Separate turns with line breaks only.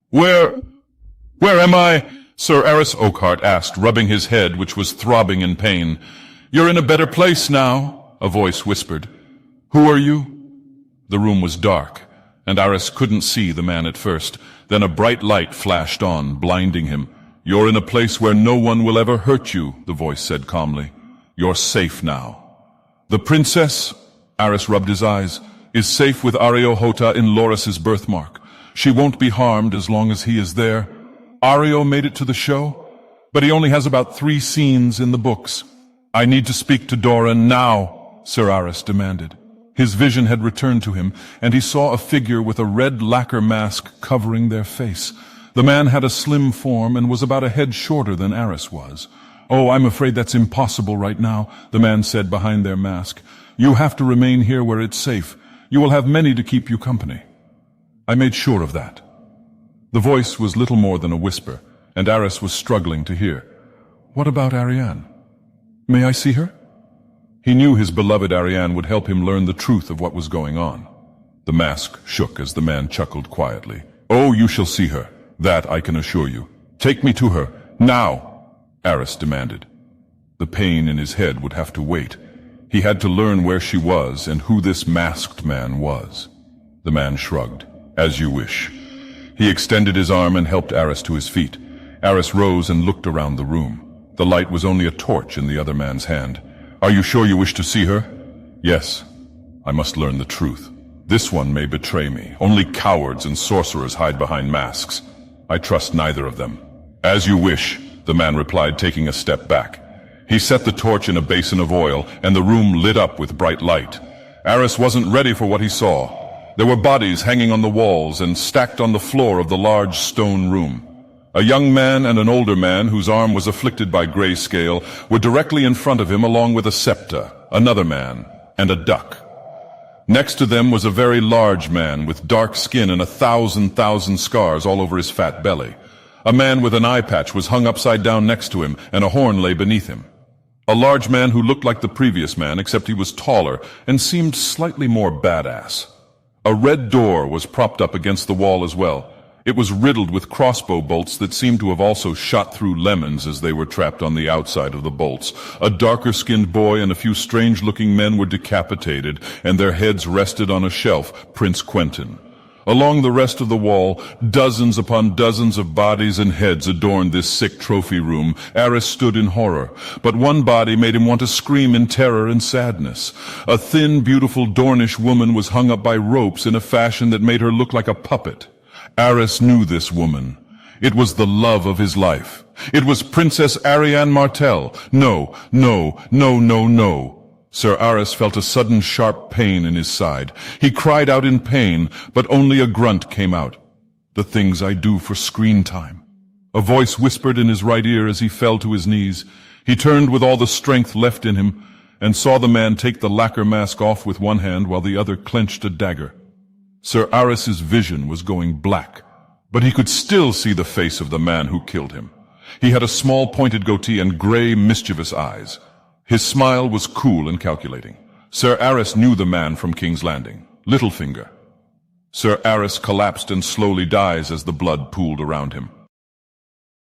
Where am I? Sir Aris Oakhart asked, rubbing his head, which was throbbing in pain. You're in a better place now, a voice whispered. Who are you? The room was dark, and Aris couldn't see the man at first. Then a bright light flashed on, blinding him. You're in a place where no one will ever hurt you, the voice said calmly. You're safe now. The princess, Aris rubbed his eyes, is safe with Ariohota in Loris's birthmark. She won't be harmed as long as he is there. Ario made it to the show, but he only has about 3 scenes in the books. I need to speak to Dora now, Sir Aris demanded. His vision had returned to him, and he saw a figure with a red lacquer mask covering their face. The man had a slim form and was about a head shorter than Aris was. Oh, I'm afraid that's impossible right now, the man said behind their mask. You have to remain here where it's safe. You will have many to keep you company. I made sure of that. The voice was little more than a whisper, and Aris was struggling to hear. What about Ariane? May I see her? He knew his beloved Ariane would help him learn the truth of what was going on. The mask shook as the man chuckled quietly. Oh, you shall see her. That I can assure you. Take me to her, now, Aris demanded. The pain in his head would have to wait. He had to learn where she was and who this masked man was. The man shrugged. As you wish. He extended his arm and helped Aris to his feet. Aris rose and looked around the room. The light was only a torch in the other man's hand. Are you sure you wish to see her? Yes. I must learn the truth. This one may betray me. Only cowards and sorcerers hide behind masks. I trust neither of them. As you wish, the man replied, taking a step back. He set the torch in a basin of oil, and the room lit up with bright light. Aris wasn't ready for what he saw. There were bodies hanging on the walls and stacked on the floor of the large stone room. A young man and an older man, whose arm was afflicted by grayscale, were directly in front of him, along with a septa, another man, and a duck. Next to them was a very large man with dark skin and 1,000 scars all over his fat belly. A man with an eye patch was hung upside down next to him, and a horn lay beneath him. A large man who looked like the previous man, except he was taller and seemed slightly more badass. A red door was propped up against the wall as well. It was riddled with crossbow bolts that seemed to have also shot through lemons as they were trapped on the outside of the bolts. A darker-skinned boy and a few strange-looking men were decapitated, and their heads rested on a shelf, Prince Quentin. Along the rest of the wall, dozens upon dozens of bodies and heads adorned this sick trophy room. Aris stood in horror, but one body made him want to scream in terror and sadness. A thin, beautiful Dornish woman was hung up by ropes in a fashion that made her look like a puppet. Aris knew this woman. It was the love of his life. It was Princess Ariane Martell. No. Sir Aris felt a sudden sharp pain in his side. He cried out in pain, but only a grunt came out. The things I do for screen time. A voice whispered in his right ear as he fell to his knees. He turned with all the strength left in him and saw the man take the lacquer mask off with one hand while the other clenched a dagger. Sir Aris's vision was going black, but he could still see the face of the man who killed him. He had a small pointed goatee and gray, mischievous eyes. His smile was cool and calculating. Sir Aris knew the man from King's Landing, Littlefinger. Sir Aris collapsed and slowly died as the blood pooled around him.